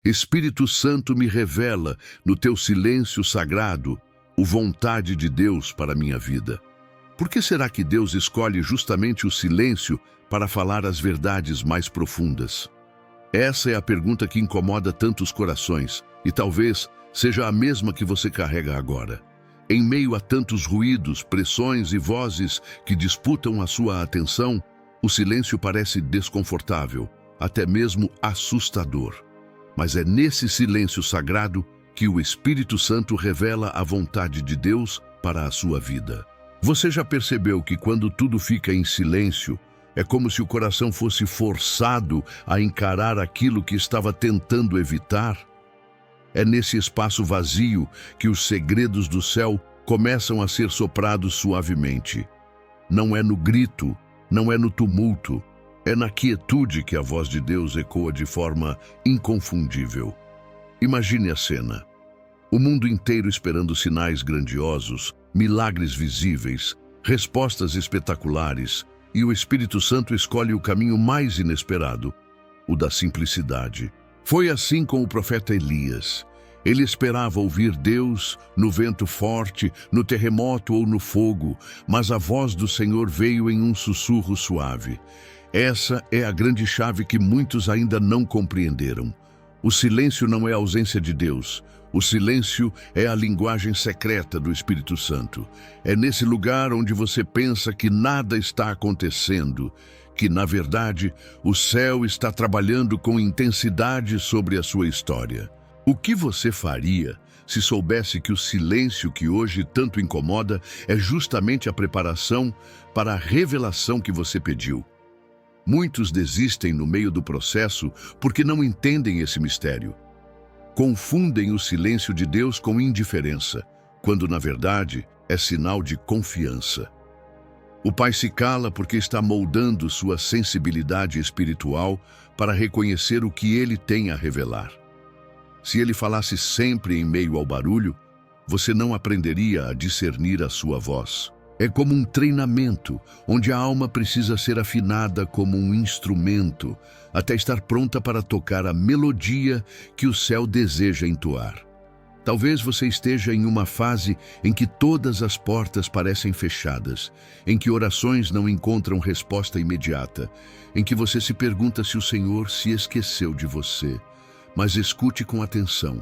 Espírito Santo, me revela, no teu silêncio sagrado, a vontade de Deus para a minha vida. Por que será que Deus escolhe justamente o silêncio para falar as verdades mais profundas? Essa é a pergunta que incomoda tantos corações, e talvez seja a mesma que você carrega agora. Em meio a tantos ruídos, pressões e vozes que disputam a sua atenção, o silêncio parece desconfortável, até mesmo assustador. Mas é nesse silêncio sagrado que o Espírito Santo revela a vontade de Deus para a sua vida. Você já percebeu que quando tudo fica em silêncio, é como se o coração fosse forçado a encarar aquilo que estava tentando evitar? É nesse espaço vazio que os segredos do céu começam a ser soprados suavemente. Não é no grito, não é no tumulto, é na quietude que a voz de Deus ecoa de forma inconfundível. Imagine a cena. O mundo inteiro esperando sinais grandiosos, milagres visíveis, respostas espetaculares, e o Espírito Santo escolhe o caminho mais inesperado, o da simplicidade. Foi assim com o profeta Elias. Ele esperava ouvir Deus no vento forte, no terremoto ou no fogo, mas a voz do Senhor veio em um sussurro suave. Essa é a grande chave que muitos ainda não compreenderam. O silêncio não é a ausência de Deus. O silêncio é a linguagem secreta do Espírito Santo. É nesse lugar onde você pensa que nada está acontecendo, que, na verdade, o céu está trabalhando com intensidade sobre a sua história. O que você faria se soubesse que o silêncio que hoje tanto incomoda é justamente a preparação para a revelação que você pediu? Muitos desistem no meio do processo porque não entendem esse mistério. Confundem o silêncio de Deus com indiferença, quando na verdade é sinal de confiança. O Pai se cala porque está moldando sua sensibilidade espiritual para reconhecer o que Ele tem a revelar. Se Ele falasse sempre em meio ao barulho, você não aprenderia a discernir a sua voz. É como um treinamento, onde a alma precisa ser afinada como um instrumento, até estar pronta para tocar a melodia que o céu deseja entoar. Talvez você esteja em uma fase em que todas as portas parecem fechadas, em que orações não encontram resposta imediata, em que você se pergunta se o Senhor se esqueceu de você. Mas escute com atenção.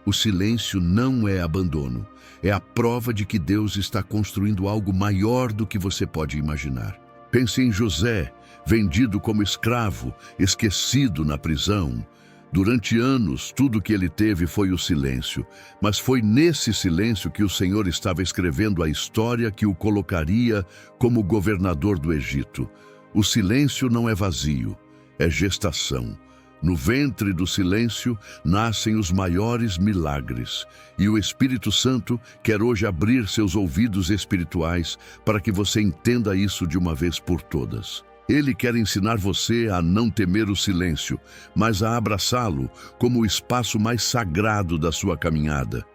O silêncio não é abandono. É a prova de que Deus está construindo algo maior do que você pode imaginar. Pense em José, vendido como escravo, esquecido na prisão. Durante anos, tudo que ele teve foi o silêncio, mas foi nesse silêncio que o Senhor estava escrevendo a história que o colocaria como governador do Egito. O silêncio não é vazio, é gestação. No ventre do silêncio nascem os maiores milagres, e o Espírito Santo quer hoje abrir seus ouvidos espirituais para que você entenda isso de uma vez por todas. Ele quer ensinar você a não temer o silêncio, mas a abraçá-lo como o espaço mais sagrado da sua caminhada,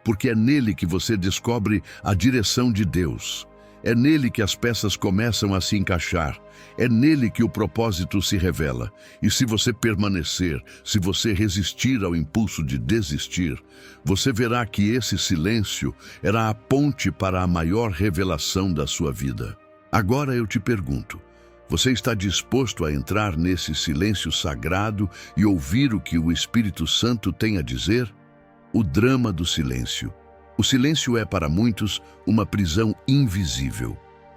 porque é nele que você descobre a direção de Deus. É nele que as peças começam a se encaixar. É nele que o propósito se revela. E se você permanecer, se você resistir ao impulso de desistir, você verá que esse silêncio era a ponte para a maior revelação da sua vida. Agora eu te pergunto, você está disposto a entrar nesse silêncio sagrado e ouvir o que o Espírito Santo tem a dizer? O drama do silêncio. O silêncio é, para muitos, uma prisão invisível.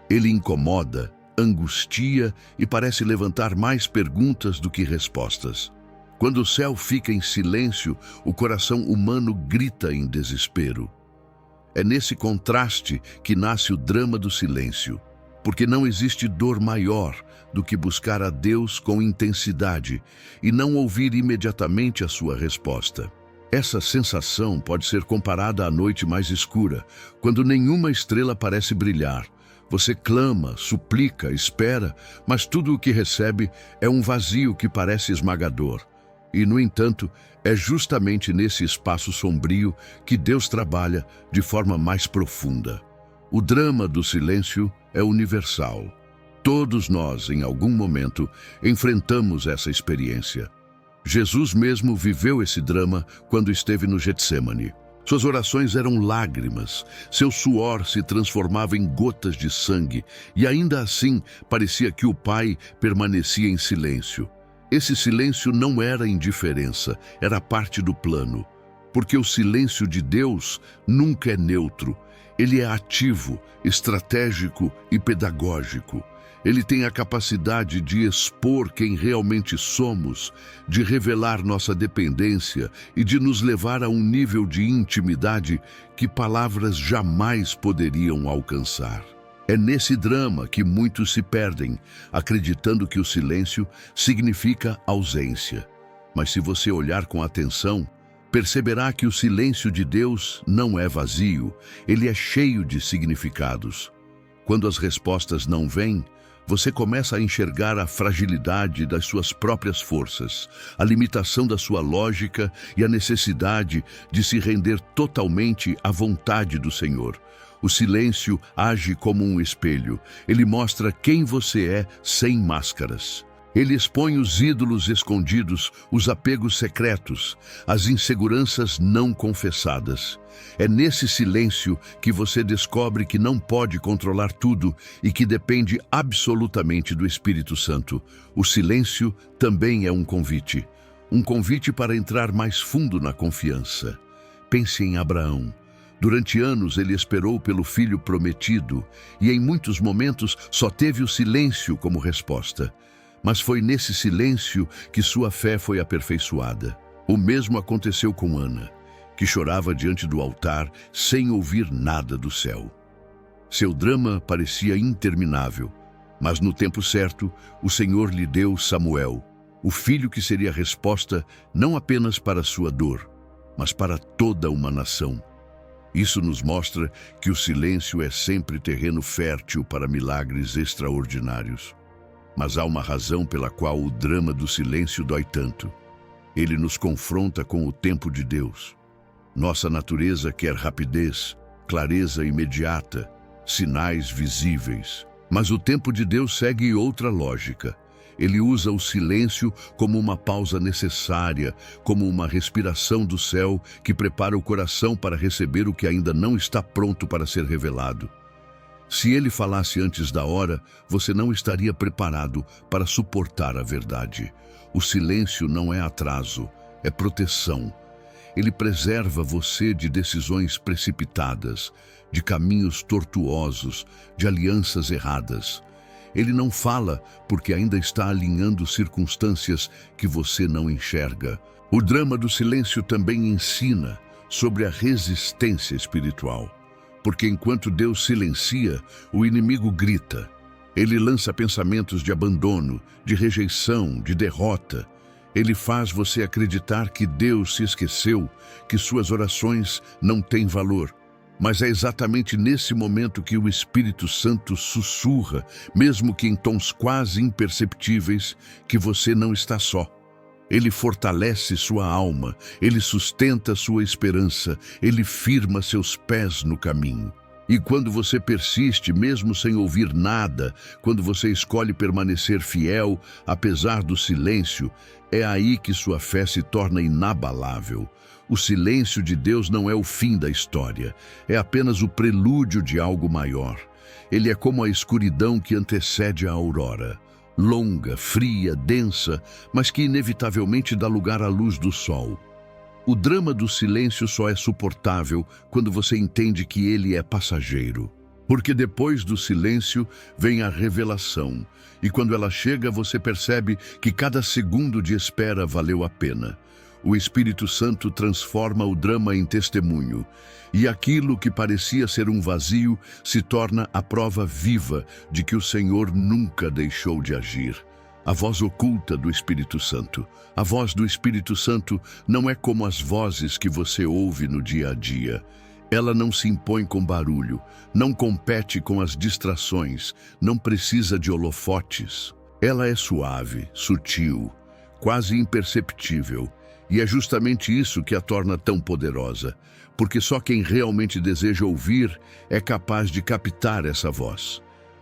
Ele incomoda, angustia e parece levantar mais perguntas do que respostas. Quando o céu fica em silêncio, o coração humano grita em desespero. É nesse contraste que nasce o drama do silêncio, porque não existe dor maior do que buscar a Deus com intensidade e não ouvir imediatamente a sua resposta. Essa sensação pode ser comparada à noite mais escura, quando nenhuma estrela parece brilhar. Você clama, suplica, espera, mas tudo o que recebe é um vazio que parece esmagador. E, no entanto, é justamente nesse espaço sombrio que Deus trabalha de forma mais profunda. O drama do silêncio é universal. Todos nós, em algum momento, enfrentamos essa experiência. Jesus mesmo viveu esse drama quando esteve no Getsêmani. Suas orações eram lágrimas, seu suor se transformava em gotas de sangue e ainda assim parecia que o Pai permanecia em silêncio. Esse silêncio não era indiferença, era parte do plano. Porque o silêncio de Deus nunca é neutro. Ele é ativo, estratégico e pedagógico. Ele tem a capacidade de expor quem realmente somos, de revelar nossa dependência e de nos levar a um nível de intimidade que palavras jamais poderiam alcançar. É nesse drama que muitos se perdem, acreditando que o silêncio significa ausência. Mas se você olhar com atenção, perceberá que o silêncio de Deus não é vazio, ele é cheio de significados. Quando as respostas não vêm, você começa a enxergar a fragilidade das suas próprias forças, a limitação da sua lógica e a necessidade de se render totalmente à vontade do Senhor. O silêncio age como um espelho. Ele mostra quem você é sem máscaras. Ele expõe os ídolos escondidos, os apegos secretos, as inseguranças não confessadas. É nesse silêncio que você descobre que não pode controlar tudo e que depende absolutamente do Espírito Santo. O silêncio também é um convite para entrar mais fundo na confiança. Pense em Abraão. Durante anos ele esperou pelo filho prometido e em muitos momentos só teve o silêncio como resposta. Mas foi nesse silêncio que sua fé foi aperfeiçoada. O mesmo aconteceu com Ana, que chorava diante do altar sem ouvir nada do céu. Seu drama parecia interminável, mas no tempo certo, o Senhor lhe deu Samuel, o filho que seria a resposta não apenas para sua dor, mas para toda uma nação. Isso nos mostra que o silêncio é sempre terreno fértil para milagres extraordinários. Mas há uma razão pela qual o drama do silêncio dói tanto. Ele nos confronta com o tempo de Deus. Nossa natureza quer rapidez, clareza imediata, sinais visíveis. Mas o tempo de Deus segue outra lógica. Ele usa o silêncio como uma pausa necessária, como uma respiração do céu que prepara o coração para receber o que ainda não está pronto para ser revelado. Se ele falasse antes da hora, você não estaria preparado para suportar a verdade. O silêncio não é atraso, é proteção. Ele preserva você de decisões precipitadas, de caminhos tortuosos, de alianças erradas. Ele não fala porque ainda está alinhando circunstâncias que você não enxerga. O drama do silêncio também ensina sobre a resistência espiritual. Porque enquanto Deus silencia, o inimigo grita. Ele lança pensamentos de abandono, de rejeição, de derrota. Ele faz você acreditar que Deus se esqueceu, que suas orações não têm valor. Mas é exatamente nesse momento que o Espírito Santo sussurra, mesmo que em tons quase imperceptíveis, que você não está só. Ele fortalece sua alma, ele sustenta sua esperança, ele firma seus pés no caminho. E quando você persiste, mesmo sem ouvir nada, quando você escolhe permanecer fiel, apesar do silêncio, é aí que sua fé se torna inabalável. O silêncio de Deus não é o fim da história, é apenas o prelúdio de algo maior. Ele é como a escuridão que antecede a aurora. Longa, fria, densa, mas que inevitavelmente dá lugar à luz do sol. O drama do silêncio só é suportável quando você entende que ele é passageiro. Porque depois do silêncio vem a revelação, e quando ela chega você percebe que cada segundo de espera valeu a pena. O Espírito Santo transforma o drama em testemunho, e aquilo que parecia ser um vazio se torna a prova viva de que o Senhor nunca deixou de agir. A voz oculta do Espírito Santo. A voz do Espírito Santo não é como as vozes que você ouve no dia a dia. Ela não se impõe com barulho, não compete com as distrações, não precisa de holofotes. Ela é suave, sutil, quase imperceptível. E é justamente isso que a torna tão poderosa, porque só quem realmente deseja ouvir é capaz de captar essa voz.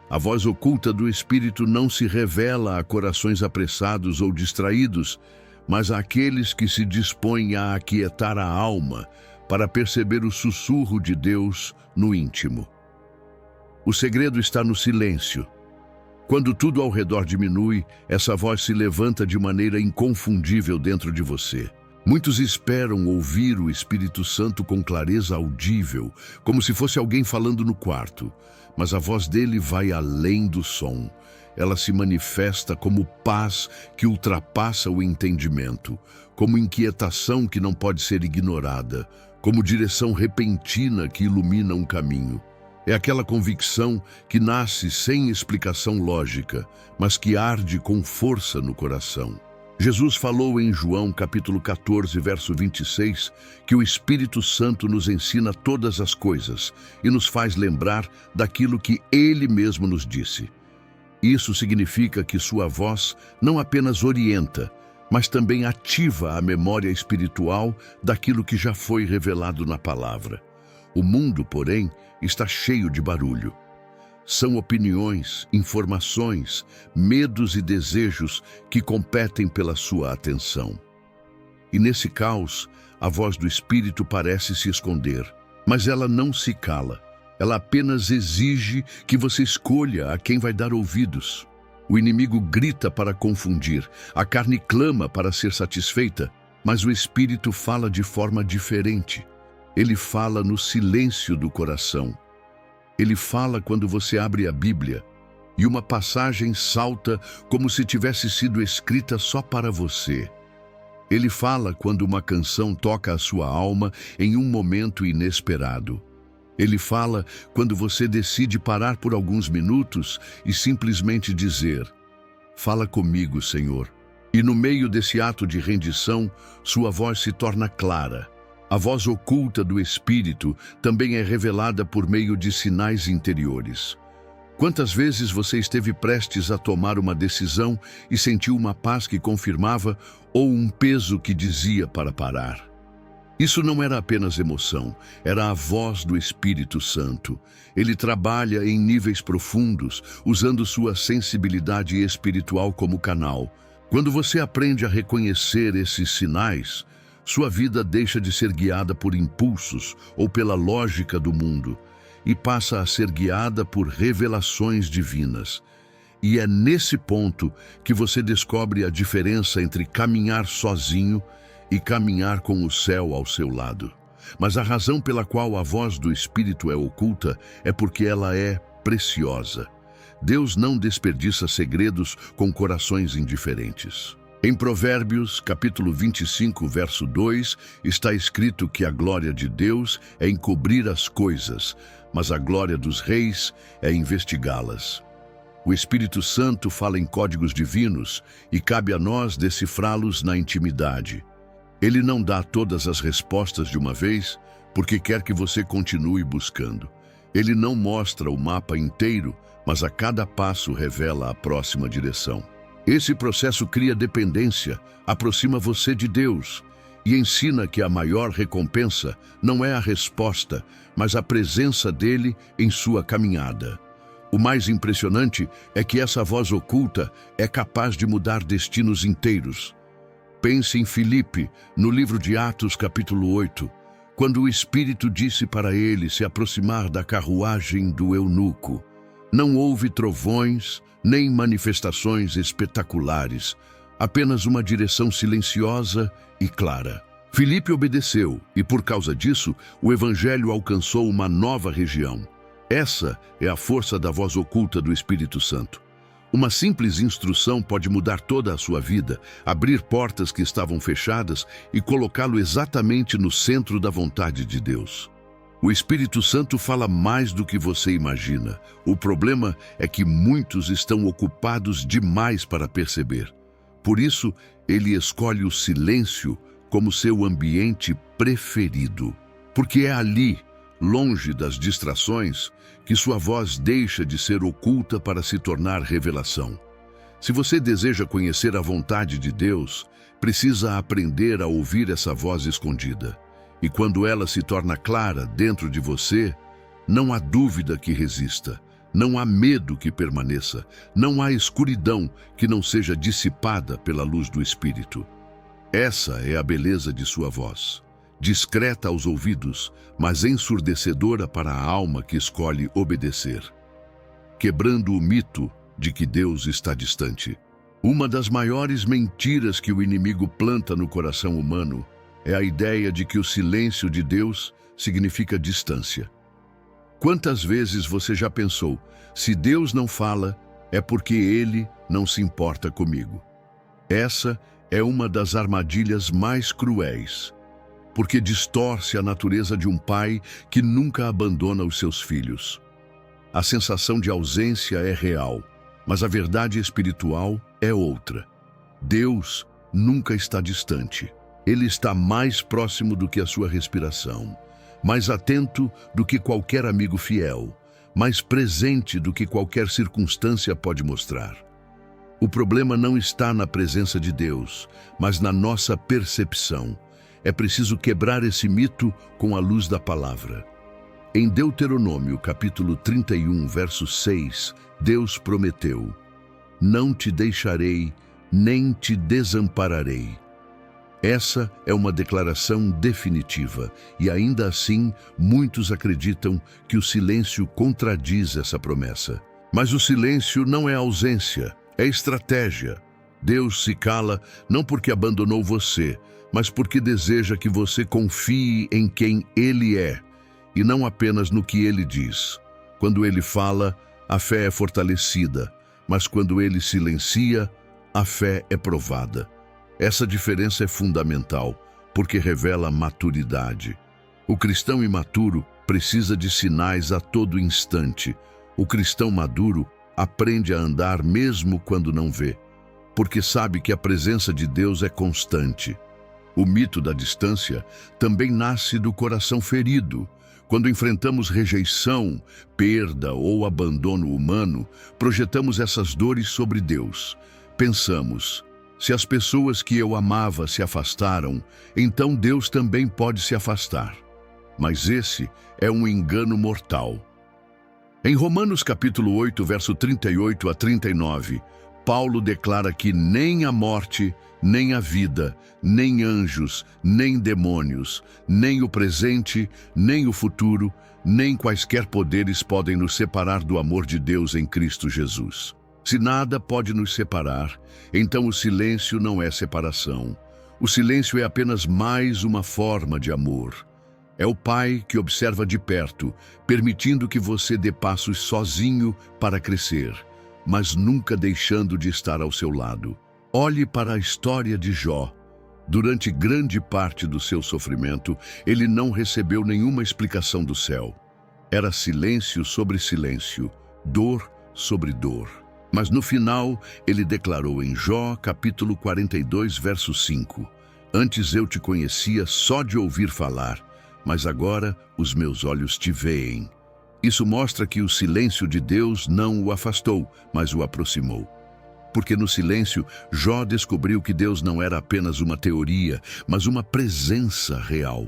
A voz oculta do Espírito não se revela a corações apressados ou distraídos, mas àqueles que se dispõem a aquietar a alma para perceber o sussurro de Deus no íntimo. O segredo está no silêncio. Quando tudo ao redor diminui, essa voz se levanta de maneira inconfundível dentro de você. Muitos esperam ouvir o Espírito Santo com clareza audível, como se fosse alguém falando no quarto, mas a voz dele vai além do som. Ela se manifesta como paz que ultrapassa o entendimento, como inquietação que não pode ser ignorada, como direção repentina que ilumina um caminho. É aquela convicção que nasce sem explicação lógica, mas que arde com força no coração. Jesus falou em João capítulo 14, verso 26, que o Espírito Santo nos ensina todas as coisas e nos faz lembrar daquilo que Ele mesmo nos disse. Isso significa que sua voz não apenas orienta, mas também ativa a memória espiritual daquilo que já foi revelado na palavra. O mundo, porém, está cheio de barulho. São opiniões, informações, medos e desejos que competem pela sua atenção. E nesse caos, a voz do Espírito parece se esconder, mas ela não se cala. Ela apenas exige que você escolha a quem vai dar ouvidos. O inimigo grita para confundir, a carne clama para ser satisfeita, mas o Espírito fala de forma diferente. Ele fala no silêncio do coração. Ele fala quando você abre a Bíblia e uma passagem salta como se tivesse sido escrita só para você. Ele fala quando uma canção toca a sua alma em um momento inesperado. Ele fala quando você decide parar por alguns minutos e simplesmente dizer: "Fala comigo, Senhor." E no meio desse ato de rendição, sua voz se torna clara. A voz oculta do Espírito também é revelada por meio de sinais interiores. Quantas vezes você esteve prestes a tomar uma decisão e sentiu uma paz que confirmava ou um peso que dizia para parar? Isso não era apenas emoção, era a voz do Espírito Santo. Ele trabalha em níveis profundos, usando sua sensibilidade espiritual como canal. Quando você aprende a reconhecer esses sinais, sua vida deixa de ser guiada por impulsos ou pela lógica do mundo e passa a ser guiada por revelações divinas. E é nesse ponto que você descobre a diferença entre caminhar sozinho e caminhar com o céu ao seu lado. Mas a razão pela qual a voz do Espírito é oculta é porque ela é preciosa. Deus não desperdiça segredos com corações indiferentes. Em Provérbios, capítulo 25, verso 2, está escrito que a glória de Deus é encobrir as coisas, mas a glória dos reis é investigá-las. O Espírito Santo fala em códigos divinos e cabe a nós decifrá-los na intimidade. Ele não dá todas as respostas de uma vez, porque quer que você continue buscando. Ele não mostra o mapa inteiro, mas a cada passo revela a próxima direção. Esse processo cria dependência, aproxima você de Deus e ensina que a maior recompensa não é a resposta, mas a presença dele em sua caminhada. O mais impressionante é que essa voz oculta é capaz de mudar destinos inteiros. Pense em Filipe, no livro de Atos, capítulo 8, quando o Espírito disse para ele se aproximar da carruagem do eunuco. Não houve trovões, nem manifestações espetaculares, apenas uma direção silenciosa e clara. Filipe obedeceu e, por causa disso, o Evangelho alcançou uma nova região. Essa é a força da voz oculta do Espírito Santo. Uma simples instrução pode mudar toda a sua vida, abrir portas que estavam fechadas e colocá-lo exatamente no centro da vontade de Deus. O Espírito Santo fala mais do que você imagina. O problema é que muitos estão ocupados demais para perceber. Por isso, ele escolhe o silêncio como seu ambiente preferido. Porque é ali, longe das distrações, que sua voz deixa de ser oculta para se tornar revelação. Se você deseja conhecer a vontade de Deus, precisa aprender a ouvir essa voz escondida. E quando ela se torna clara dentro de você, não há dúvida que resista, não há medo que permaneça, não há escuridão que não seja dissipada pela luz do Espírito. Essa é a beleza de sua voz, discreta aos ouvidos, mas ensurdecedora para a alma que escolhe obedecer, quebrando o mito de que Deus está distante. Uma das maiores mentiras que o inimigo planta no coração humano é a ideia de que o silêncio de Deus significa distância. Quantas vezes você já pensou, se Deus não fala, é porque Ele não se importa comigo? Essa é uma das armadilhas mais cruéis, porque distorce a natureza de um pai que nunca abandona os seus filhos. A sensação de ausência é real, mas a verdade espiritual é outra. Deus nunca está distante. Ele está mais próximo do que a sua respiração, mais atento do que qualquer amigo fiel, mais presente do que qualquer circunstância pode mostrar. O problema não está na presença de Deus, mas na nossa percepção. É preciso quebrar esse mito com a luz da palavra. Em Deuteronômio, capítulo 31, verso 6, Deus prometeu: "Não te deixarei, nem te desampararei." Essa é uma declaração definitiva, e ainda assim, muitos acreditam que o silêncio contradiz essa promessa. Mas o silêncio não é ausência, é estratégia. Deus se cala não porque abandonou você, mas porque deseja que você confie em quem Ele é, e não apenas no que Ele diz. Quando Ele fala, a fé é fortalecida, mas quando Ele silencia, a fé é provada. Essa diferença é fundamental, porque revela maturidade. O cristão imaturo precisa de sinais a todo instante. O cristão maduro aprende a andar mesmo quando não vê, porque sabe que a presença de Deus é constante. O mito da distância também nasce do coração ferido. Quando enfrentamos rejeição, perda ou abandono humano, projetamos essas dores sobre Deus. Pensamos: se as pessoas que eu amava se afastaram, então Deus também pode se afastar. Mas esse é um engano mortal. Em Romanos capítulo 8, verso 38 a 39, Paulo declara que nem a morte, nem a vida, nem anjos, nem demônios, nem o presente, nem o futuro, nem quaisquer poderes podem nos separar do amor de Deus em Cristo Jesus. Se nada pode nos separar, então o silêncio não é separação. O silêncio é apenas mais uma forma de amor. É o Pai que observa de perto, permitindo que você dê passos sozinho para crescer, mas nunca deixando de estar ao seu lado. Olhe para a história de Jó. Durante grande parte do seu sofrimento, ele não recebeu nenhuma explicação do céu. Era silêncio sobre silêncio, dor sobre dor. Mas no final, ele declarou em Jó, capítulo 42, verso 5, "Antes eu te conhecia só de ouvir falar, mas agora os meus olhos te veem." Isso mostra que o silêncio de Deus não o afastou, mas o aproximou. Porque no silêncio, Jó descobriu que Deus não era apenas uma teoria, mas uma presença real.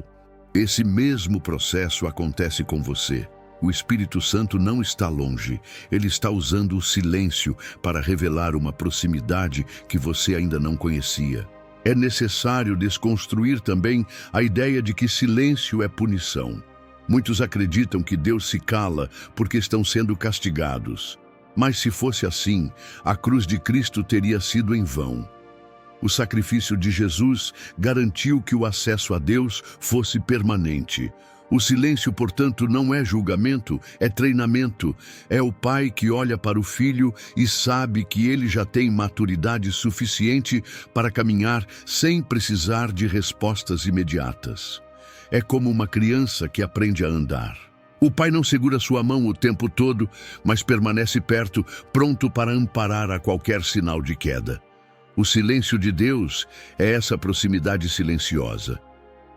Esse mesmo processo acontece com você. O Espírito Santo não está longe, ele está usando o silêncio para revelar uma proximidade que você ainda não conhecia. É necessário desconstruir também a ideia de que silêncio é punição. Muitos acreditam que Deus se cala porque estão sendo castigados. Mas se fosse assim, a cruz de Cristo teria sido em vão. O sacrifício de Jesus garantiu que o acesso a Deus fosse permanente. O silêncio, portanto, não é julgamento, é treinamento. É o pai que olha para o filho e sabe que ele já tem maturidade suficiente para caminhar sem precisar de respostas imediatas. É como uma criança que aprende a andar. O pai não segura sua mão o tempo todo, mas permanece perto, pronto para amparar a qualquer sinal de queda. O silêncio de Deus é essa proximidade silenciosa.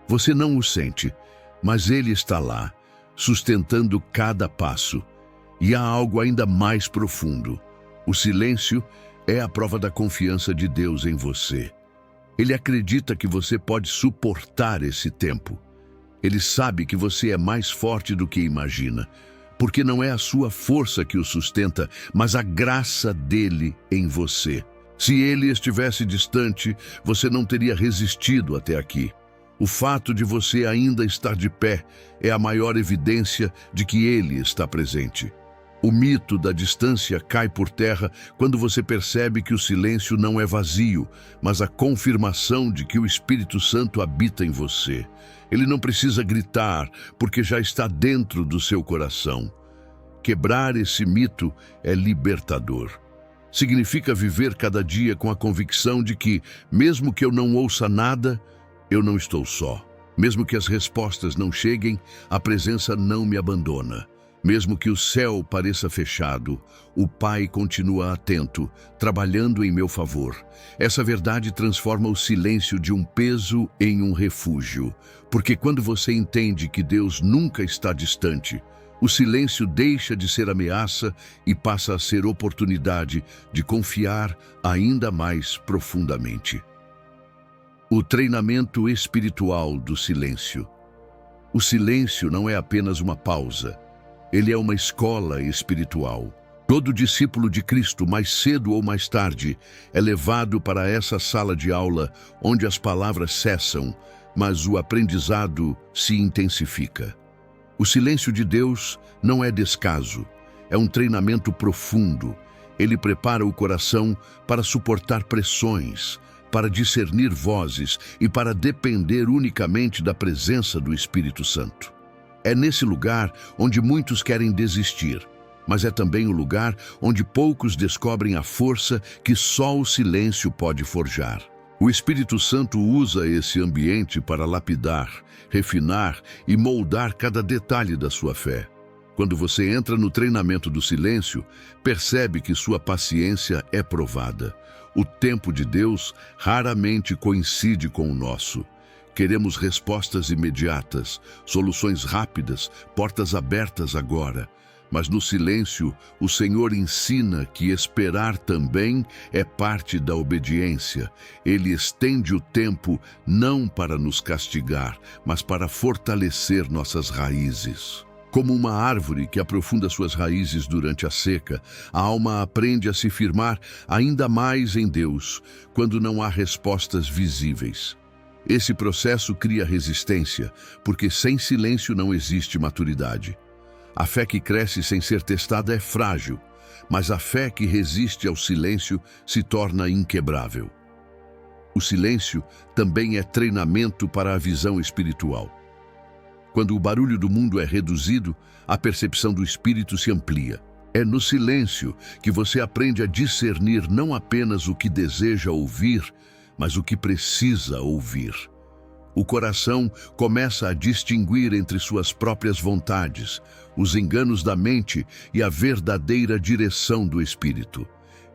Você não o sente, mas Ele está lá, sustentando cada passo. E há algo ainda mais profundo. O silêncio é a prova da confiança de Deus em você. Ele acredita que você pode suportar esse tempo. Ele sabe que você é mais forte do que imagina, porque não é a sua força que o sustenta, mas a graça dele em você. Se ele estivesse distante, você não teria resistido até aqui. O fato de você ainda estar de pé é a maior evidência de que ele está presente. O mito da distância cai por terra quando você percebe que o silêncio não é vazio, mas a confirmação de que o Espírito Santo habita em você. Ele não precisa gritar, porque já está dentro do seu coração. Quebrar esse mito é libertador. Significa viver cada dia com a convicção de que, mesmo que eu não ouça nada, eu não estou só. Mesmo que as respostas não cheguem, a presença não me abandona. Mesmo que o céu pareça fechado, o Pai continua atento, trabalhando em meu favor. Essa verdade transforma o silêncio de um peso em um refúgio, porque quando você entende que Deus nunca está distante, o silêncio deixa de ser ameaça e passa a ser oportunidade de confiar ainda mais profundamente. O treinamento espiritual do silêncio. O silêncio não é apenas uma pausa. Ele é uma escola espiritual. Todo discípulo de Cristo, mais cedo ou mais tarde, é levado para essa sala de aula onde as palavras cessam, mas o aprendizado se intensifica. O silêncio de Deus não é descaso, é um treinamento profundo. Ele prepara o coração para suportar pressões, para discernir vozes e para depender unicamente da presença do Espírito Santo. É nesse lugar onde muitos querem desistir, mas é também o lugar onde poucos descobrem a força que só o silêncio pode forjar. O Espírito Santo usa esse ambiente para lapidar, refinar e moldar cada detalhe da sua fé. Quando você entra no treinamento do silêncio, percebe que sua paciência é provada. O tempo de Deus raramente coincide com o nosso. Queremos respostas imediatas, soluções rápidas, portas abertas agora. Mas no silêncio, o Senhor ensina que esperar também é parte da obediência. Ele estende o tempo não para nos castigar, mas para fortalecer nossas raízes. Como uma árvore que aprofunda suas raízes durante a seca, a alma aprende a se firmar ainda mais em Deus, quando não há respostas visíveis. Esse processo cria resistência, porque sem silêncio não existe maturidade. A fé que cresce sem ser testada é frágil, mas a fé que resiste ao silêncio se torna inquebrável. O silêncio também é treinamento para a visão espiritual. Quando o barulho do mundo é reduzido, a percepção do espírito se amplia. É no silêncio que você aprende a discernir não apenas o que deseja ouvir, mas o que precisa ouvir. O coração começa a distinguir entre suas próprias vontades, os enganos da mente e a verdadeira direção do espírito.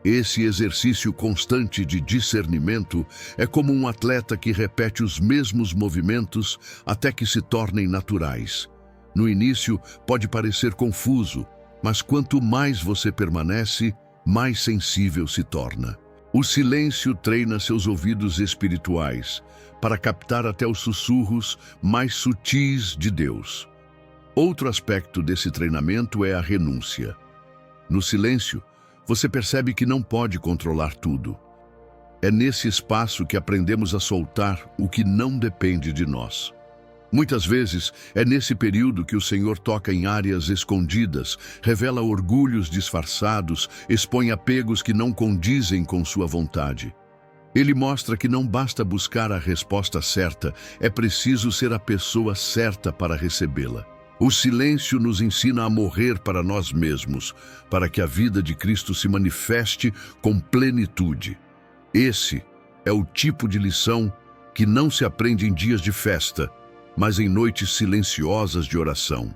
Esse exercício constante de discernimento é como um atleta que repete os mesmos movimentos até que se tornem naturais. No início, pode parecer confuso, mas quanto mais você permanece, mais sensível se torna. O silêncio treina seus ouvidos espirituais para captar até os sussurros mais sutis de Deus. Outro aspecto desse treinamento é a renúncia. No silêncio, você percebe que não pode controlar tudo. É nesse espaço que aprendemos a soltar o que não depende de nós. Muitas vezes, é nesse período que o Senhor toca em áreas escondidas, revela orgulhos disfarçados, expõe apegos que não condizem com sua vontade. Ele mostra que não basta buscar a resposta certa, é preciso ser a pessoa certa para recebê-la. O silêncio nos ensina a morrer para nós mesmos, para que a vida de Cristo se manifeste com plenitude. Esse é o tipo de lição que não se aprende em dias de festa, mas em noites silenciosas de oração.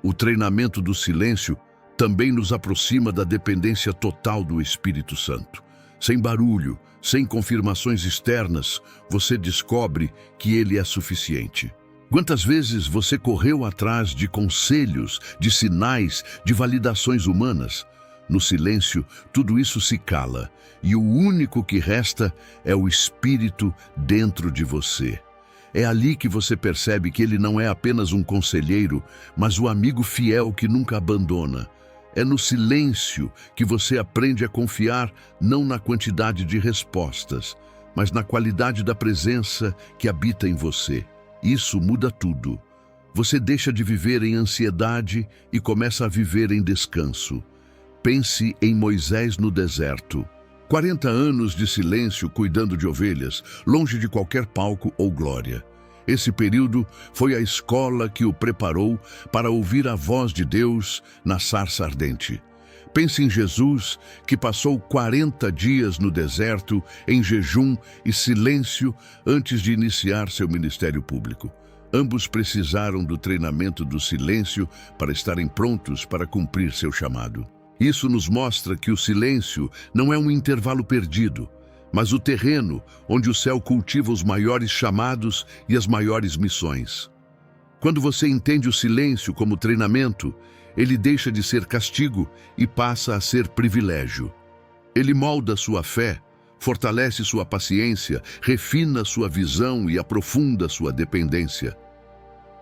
O treinamento do silêncio também nos aproxima da dependência total do Espírito Santo. Sem barulho, sem confirmações externas, você descobre que ele é suficiente. Quantas vezes você correu atrás de conselhos, de sinais, de validações humanas? No silêncio, tudo isso se cala, e o único que resta é o Espírito dentro de você. É ali que você percebe que ele não é apenas um conselheiro, mas o amigo fiel que nunca abandona. É no silêncio que você aprende a confiar não na quantidade de respostas, mas na qualidade da presença que habita em você. Isso muda tudo. Você deixa de viver em ansiedade e começa a viver em descanso. Pense em Moisés no deserto. 40 anos de silêncio cuidando de ovelhas, longe de qualquer palco ou glória. Esse período foi a escola que o preparou para ouvir a voz de Deus na sarça ardente. Pense em Jesus, que passou 40 dias no deserto, em jejum e silêncio, antes de iniciar seu ministério público. Ambos precisaram do treinamento do silêncio para estarem prontos para cumprir seu chamado. Isso nos mostra que o silêncio não é um intervalo perdido, mas o terreno onde o céu cultiva os maiores chamados e as maiores missões. Quando você entende o silêncio como treinamento, ele deixa de ser castigo e passa a ser privilégio. Ele molda sua fé, fortalece sua paciência, refina sua visão e aprofunda sua dependência.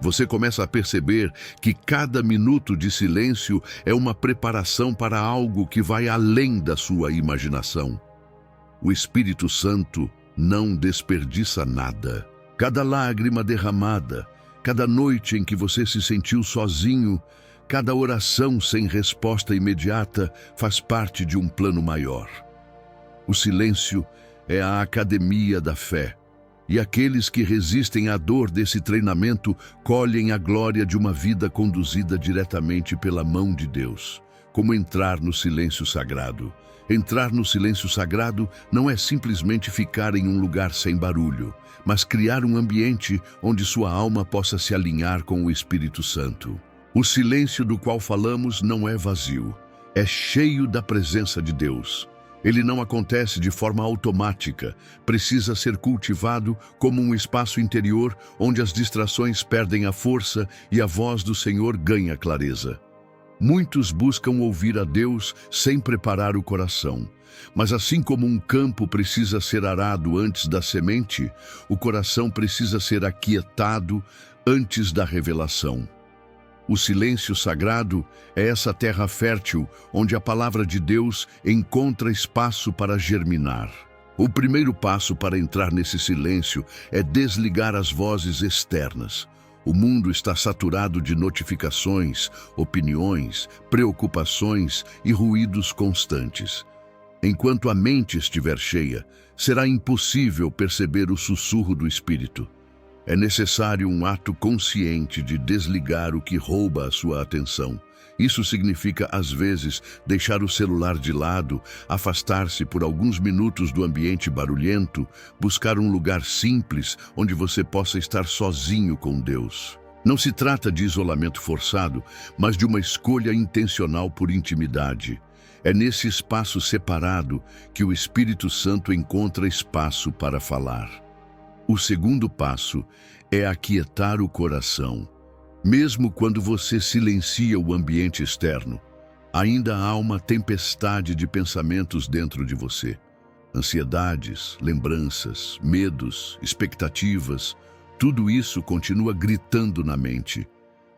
Você começa a perceber que cada minuto de silêncio é uma preparação para algo que vai além da sua imaginação. O Espírito Santo não desperdiça nada. Cada lágrima derramada, cada noite em que você se sentiu sozinho, cada oração sem resposta imediata faz parte de um plano maior. O silêncio é a academia da fé, e aqueles que resistem à dor desse treinamento colhem a glória de uma vida conduzida diretamente pela mão de Deus. Como entrar no silêncio sagrado. Entrar no silêncio sagrado não é simplesmente ficar em um lugar sem barulho, mas criar um ambiente onde sua alma possa se alinhar com o Espírito Santo. O silêncio do qual falamos não é vazio, é cheio da presença de Deus. Ele não acontece de forma automática, precisa ser cultivado como um espaço interior onde as distrações perdem a força e a voz do Senhor ganha clareza. Muitos buscam ouvir a Deus sem preparar o coração, mas assim como um campo precisa ser arado antes da semente, o coração precisa ser aquietado antes da revelação. O silêncio sagrado é essa terra fértil onde a palavra de Deus encontra espaço para germinar. O primeiro passo para entrar nesse silêncio é desligar as vozes externas. O mundo está saturado de notificações, opiniões, preocupações e ruídos constantes. Enquanto a mente estiver cheia, será impossível perceber o sussurro do Espírito. É necessário um ato consciente de desligar o que rouba a sua atenção. Isso significa, às vezes, deixar o celular de lado, afastar-se por alguns minutos do ambiente barulhento, buscar um lugar simples onde você possa estar sozinho com Deus. Não se trata de isolamento forçado, mas de uma escolha intencional por intimidade. É nesse espaço separado que o Espírito Santo encontra espaço para falar. O segundo passo é aquietar o coração. Mesmo quando você silencia o ambiente externo, ainda há uma tempestade de pensamentos dentro de você. Ansiedades, lembranças, medos, expectativas, tudo isso continua gritando na mente.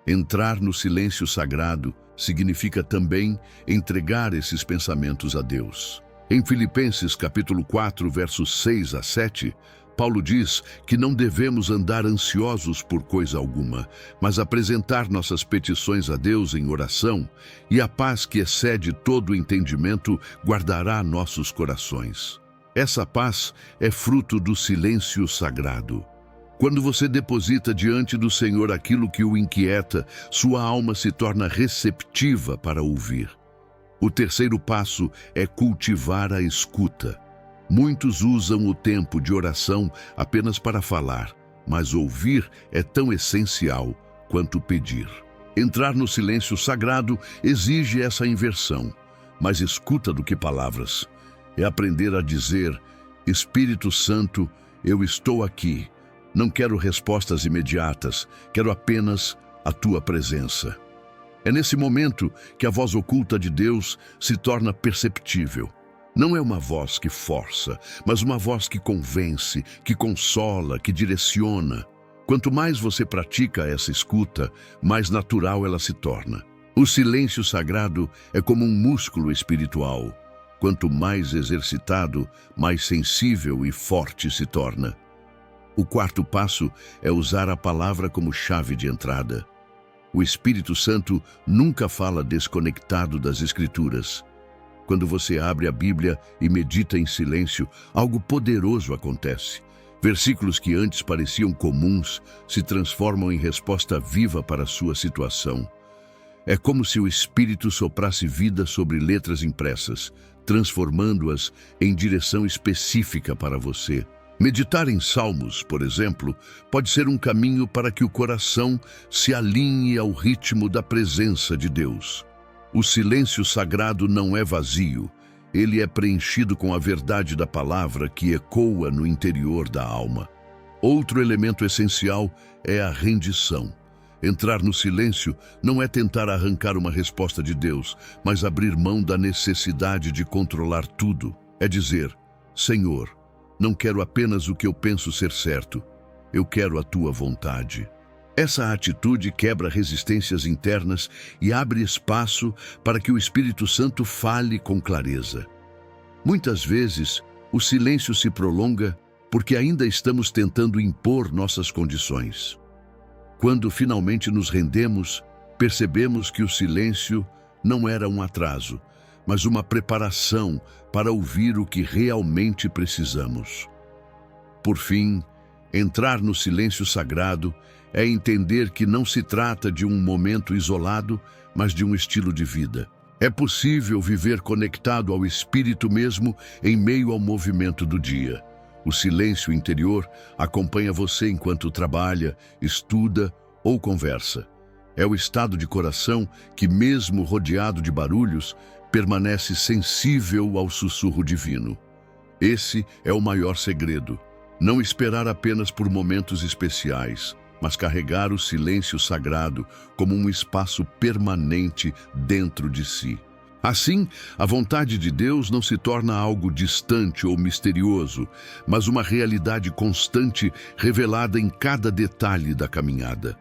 Entrar no silêncio sagrado significa também entregar esses pensamentos a Deus. Em Filipenses capítulo 4, versos 6 a 7, Paulo diz que não devemos andar ansiosos por coisa alguma, mas apresentar nossas petições a Deus em oração, e a paz que excede todo o entendimento guardará nossos corações. Essa paz é fruto do silêncio sagrado. Quando você deposita diante do Senhor aquilo que o inquieta, sua alma se torna receptiva para ouvir. O terceiro passo é cultivar a escuta. Muitos usam o tempo de oração apenas para falar, mas ouvir é tão essencial quanto pedir. Entrar no silêncio sagrado exige essa inversão, mais escuta do que palavras. É aprender a dizer: Espírito Santo, eu estou aqui. Não quero respostas imediatas, quero apenas a tua presença. É nesse momento que a voz oculta de Deus se torna perceptível. Não é uma voz que força, mas uma voz que convence, que consola, que direciona. Quanto mais você pratica essa escuta, mais natural ela se torna. O silêncio sagrado é como um músculo espiritual. Quanto mais exercitado, mais sensível e forte se torna. O quarto passo é usar a palavra como chave de entrada. O Espírito Santo nunca fala desconectado das Escrituras. Quando você abre a Bíblia e medita em silêncio, algo poderoso acontece. Versículos que antes pareciam comuns se transformam em resposta viva para a sua situação. É como se o Espírito soprasse vida sobre letras impressas, transformando-as em direção específica para você. Meditar em Salmos, por exemplo, pode ser um caminho para que o coração se alinhe ao ritmo da presença de Deus. O silêncio sagrado não é vazio, ele é preenchido com a verdade da palavra que ecoa no interior da alma. Outro elemento essencial é a rendição. Entrar no silêncio não é tentar arrancar uma resposta de Deus, mas abrir mão da necessidade de controlar tudo. É dizer: Senhor, não quero apenas o que eu penso ser certo, eu quero a tua vontade. Essa atitude quebra resistências internas e abre espaço para que o Espírito Santo fale com clareza. Muitas vezes, o silêncio se prolonga porque ainda estamos tentando impor nossas condições. Quando finalmente nos rendemos, percebemos que o silêncio não era um atraso, mas uma preparação para ouvir o que realmente precisamos. Por fim, entrar no silêncio sagrado é entender que não se trata de um momento isolado, mas de um estilo de vida. É possível viver conectado ao Espírito mesmo em meio ao movimento do dia. O silêncio interior acompanha você enquanto trabalha, estuda ou conversa. É o estado de coração que, mesmo rodeado de barulhos, permanece sensível ao sussurro divino. Esse é o maior segredo. Não esperar apenas por momentos especiais, mas carregar o silêncio sagrado como um espaço permanente dentro de si. Assim, a vontade de Deus não se torna algo distante ou misterioso, mas uma realidade constante revelada em cada detalhe da caminhada.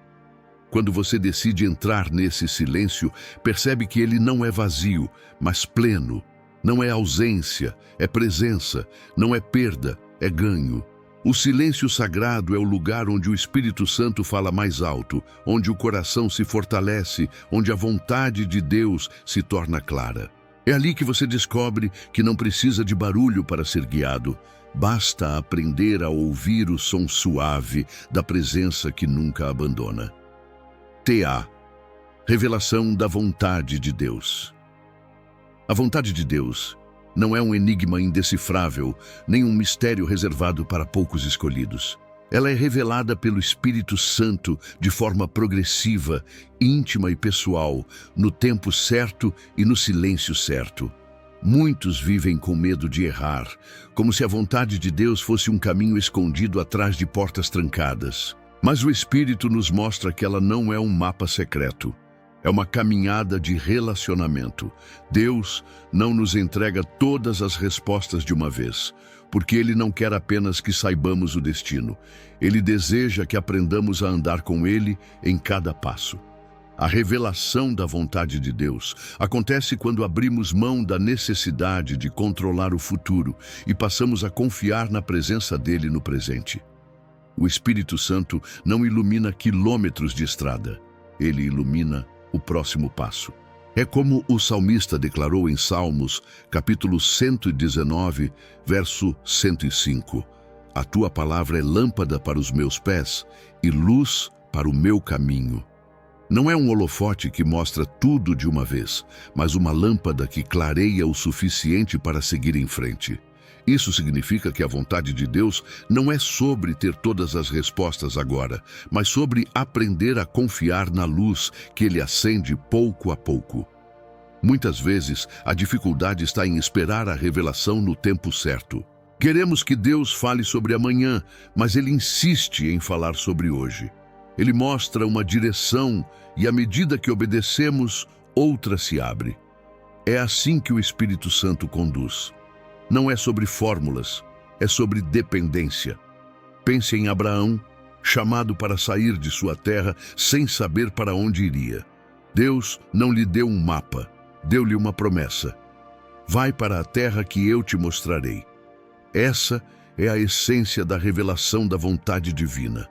Quando você decide entrar nesse silêncio, percebe que ele não é vazio, mas pleno. Não é ausência, é presença. Não é perda, é ganho. O silêncio sagrado é o lugar onde o Espírito Santo fala mais alto, onde o coração se fortalece, onde a vontade de Deus se torna clara. É ali que você descobre que não precisa de barulho para ser guiado. Basta aprender a ouvir o som suave da presença que nunca abandona. T.A. Revelação da vontade de Deus. A vontade de Deus não é um enigma indecifrável, nem um mistério reservado para poucos escolhidos. Ela é revelada pelo Espírito Santo de forma progressiva, íntima e pessoal, no tempo certo e no silêncio certo. Muitos vivem com medo de errar, como se a vontade de Deus fosse um caminho escondido atrás de portas trancadas. Mas o Espírito nos mostra que ela não é um mapa secreto. É uma caminhada de relacionamento. Deus não nos entrega todas as respostas de uma vez, porque Ele não quer apenas que saibamos o destino. Ele deseja que aprendamos a andar com Ele em cada passo. A revelação da vontade de Deus acontece quando abrimos mão da necessidade de controlar o futuro e passamos a confiar na presença dEle no presente. O Espírito Santo não ilumina quilômetros de estrada. Ele ilumina o próximo passo. É como o salmista declarou em Salmos, capítulo 119, verso 105. A tua palavra é lâmpada para os meus pés e luz para o meu caminho. Não é um holofote que mostra tudo de uma vez, mas uma lâmpada que clareia o suficiente para seguir em frente. Isso significa que a vontade de Deus não é sobre ter todas as respostas agora, mas sobre aprender a confiar na luz que Ele acende pouco a pouco. Muitas vezes, a dificuldade está em esperar a revelação no tempo certo. Queremos que Deus fale sobre amanhã, mas Ele insiste em falar sobre hoje. Ele mostra uma direção e, à medida que obedecemos, outra se abre. É assim que o Espírito Santo conduz. Não é sobre fórmulas, é sobre dependência. Pense em Abraão, chamado para sair de sua terra sem saber para onde iria. Deus não lhe deu um mapa, deu-lhe uma promessa. Vai para a terra que eu te mostrarei. Essa é a essência da revelação da vontade divina.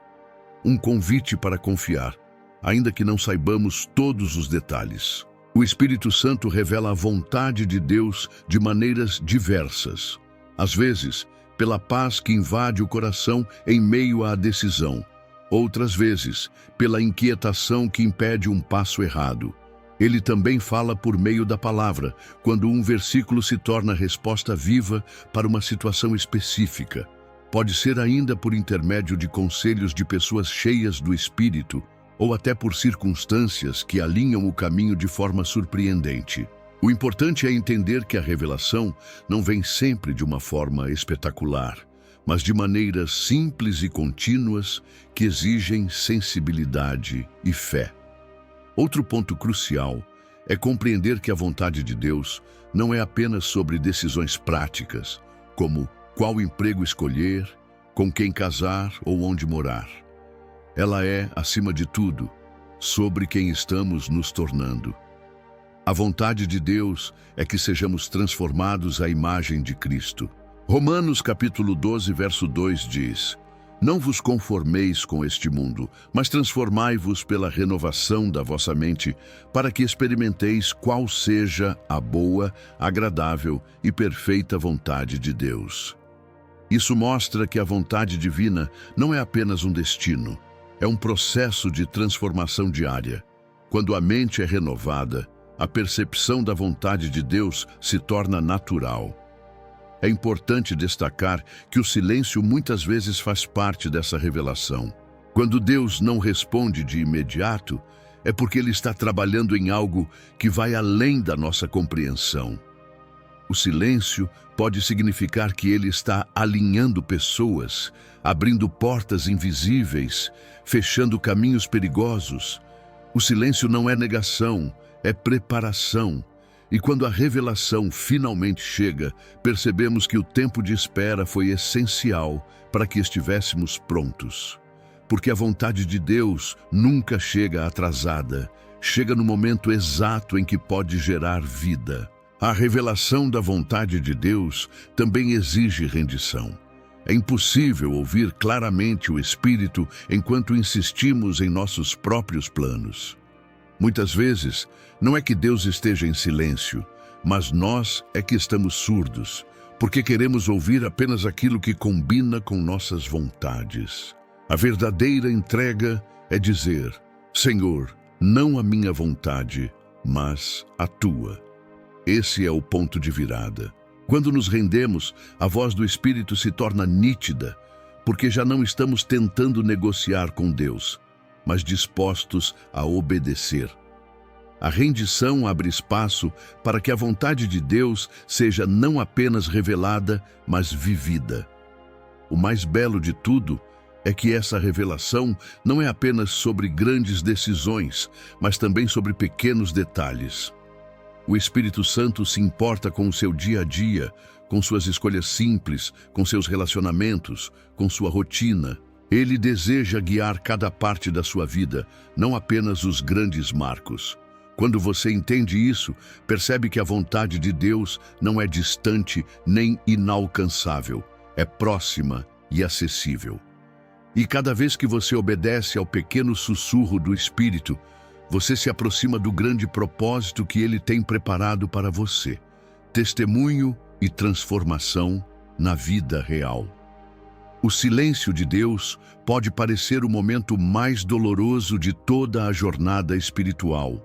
Um convite para confiar, ainda que não saibamos todos os detalhes. O Espírito Santo revela a vontade de Deus de maneiras diversas. Às vezes, pela paz que invade o coração em meio à decisão. Outras vezes, pela inquietação que impede um passo errado. Ele também fala por meio da palavra, quando um versículo se torna resposta viva para uma situação específica. Pode ser ainda por intermédio de conselhos de pessoas cheias do Espírito, ou até por circunstâncias que alinham o caminho de forma surpreendente. O importante é entender que a revelação não vem sempre de uma forma espetacular, mas de maneiras simples e contínuas que exigem sensibilidade e fé. Outro ponto crucial é compreender que a vontade de Deus não é apenas sobre decisões práticas, como qual emprego escolher, com quem casar ou onde morar. Ela é, acima de tudo, sobre quem estamos nos tornando. A vontade de Deus é que sejamos transformados à imagem de Cristo. Romanos capítulo 12, verso 2 diz: Não vos conformeis com este mundo, mas transformai-vos pela renovação da vossa mente, para que experimenteis qual seja a boa, agradável e perfeita vontade de Deus. Isso mostra que a vontade divina não é apenas um destino, é um processo de transformação diária. Quando a mente é renovada, a percepção da vontade de Deus se torna natural. É importante destacar que o silêncio muitas vezes faz parte dessa revelação. Quando Deus não responde de imediato, é porque Ele está trabalhando em algo que vai além da nossa compreensão. O silêncio pode significar que Ele está alinhando pessoas, abrindo portas invisíveis, fechando caminhos perigosos. O silêncio não é negação, é preparação. E quando a revelação finalmente chega, percebemos que o tempo de espera foi essencial para que estivéssemos prontos. Porque a vontade de Deus nunca chega atrasada, chega no momento exato em que pode gerar vida. A revelação da vontade de Deus também exige rendição. É impossível ouvir claramente o Espírito enquanto insistimos em nossos próprios planos. Muitas vezes, não é que Deus esteja em silêncio, mas nós é que estamos surdos, porque queremos ouvir apenas aquilo que combina com nossas vontades. A verdadeira entrega é dizer: Senhor, não a minha vontade, mas a tua. Esse é o ponto de virada. Quando nos rendemos, a voz do Espírito se torna nítida, porque já não estamos tentando negociar com Deus, mas dispostos a obedecer. A rendição abre espaço para que a vontade de Deus seja não apenas revelada, mas vivida. O mais belo de tudo é que essa revelação não é apenas sobre grandes decisões, mas também sobre pequenos detalhes. O Espírito Santo se importa com o seu dia a dia, com suas escolhas simples, com seus relacionamentos, com sua rotina. Ele deseja guiar cada parte da sua vida, não apenas os grandes marcos. Quando você entende isso, percebe que a vontade de Deus não é distante nem inalcançável, é próxima e acessível. E cada vez que você obedece ao pequeno sussurro do Espírito, você se aproxima do grande propósito que Ele tem preparado para você: testemunho e transformação na vida real. O silêncio de Deus pode parecer o momento mais doloroso de toda a jornada espiritual,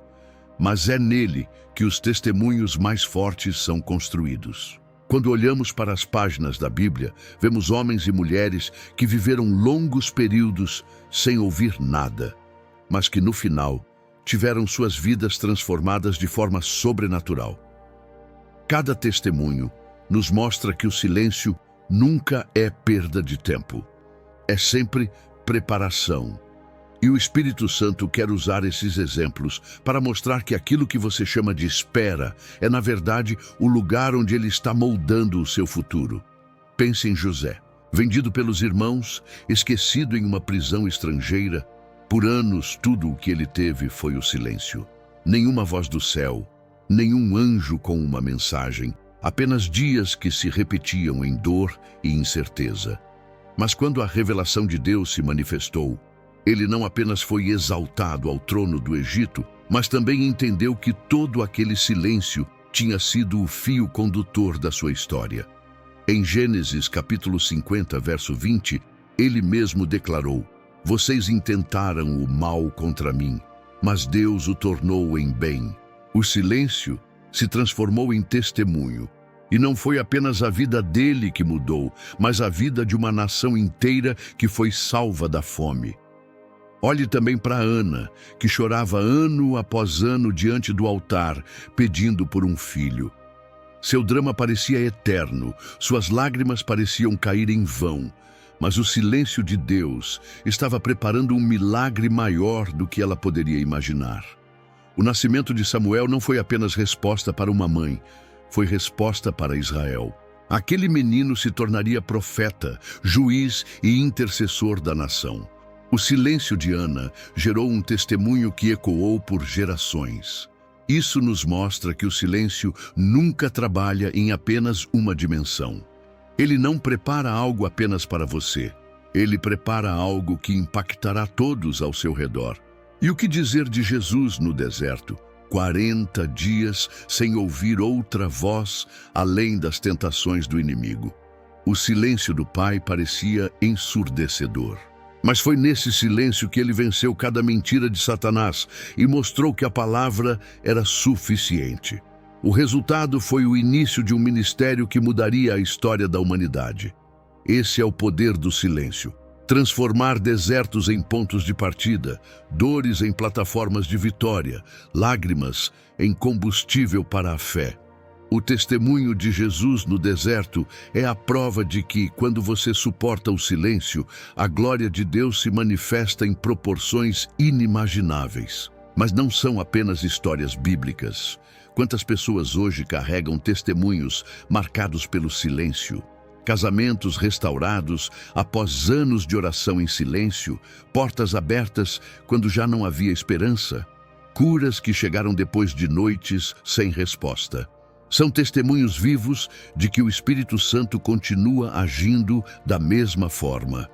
mas é nele que os testemunhos mais fortes são construídos. Quando olhamos para as páginas da Bíblia, vemos homens e mulheres que viveram longos períodos sem ouvir nada, mas que no final tiveram suas vidas transformadas de forma sobrenatural. Cada testemunho nos mostra que o silêncio nunca é perda de tempo. É sempre preparação. E o Espírito Santo quer usar esses exemplos para mostrar que aquilo que você chama de espera é, na verdade, o lugar onde Ele está moldando o seu futuro. Pense em José, vendido pelos irmãos, esquecido em uma prisão estrangeira. Por anos, tudo o que ele teve foi o silêncio. nenhuma voz do céu, nenhum anjo com uma mensagem, apenas dias que se repetiam em dor e incerteza. Mas quando a revelação de Deus se manifestou, ele não apenas foi exaltado ao trono do Egito, mas também entendeu que todo aquele silêncio tinha sido o fio condutor da sua história. Em Gênesis capítulo 50, verso 20, ele mesmo declarou: "Vocês intentaram o mal contra mim, mas Deus o tornou em bem." O silêncio se transformou em testemunho. E não foi apenas a vida dele que mudou, mas a vida de uma nação inteira que foi salva da fome. Olhe também para Ana, que chorava ano após ano diante do altar, pedindo por um filho. Seu drama parecia eterno, suas lágrimas pareciam cair em vão, mas o silêncio de Deus estava preparando um milagre maior do que ela poderia imaginar. O nascimento de Samuel não foi apenas resposta para uma mãe, foi resposta para Israel. Aquele menino se tornaria profeta, juiz e intercessor da nação. O silêncio de Ana gerou um testemunho que ecoou por gerações. Isso nos mostra que o silêncio nunca trabalha em apenas uma dimensão. Ele não prepara algo apenas para você. Ele prepara algo que impactará todos ao seu redor. E o que dizer de Jesus no deserto? 40 dias sem ouvir outra voz além das tentações do inimigo. O silêncio do Pai parecia ensurdecedor. Mas foi nesse silêncio que ele venceu cada mentira de Satanás e mostrou que a palavra era suficiente. O resultado foi o início de um ministério que mudaria a história da humanidade. Esse é o poder do silêncio. Transformar desertos em pontos de partida, dores em plataformas de vitória, lágrimas em combustível para a fé. O testemunho de Jesus no deserto é a prova de que, quando você suporta o silêncio, a glória de Deus se manifesta em proporções inimagináveis. Mas não são apenas histórias bíblicas. Quantas pessoas hoje carregam testemunhos marcados pelo silêncio? Casamentos restaurados após anos de oração em silêncio, portas abertas quando já não havia esperança, curas que chegaram depois de noites sem resposta. São testemunhos vivos de que o Espírito Santo continua agindo da mesma forma.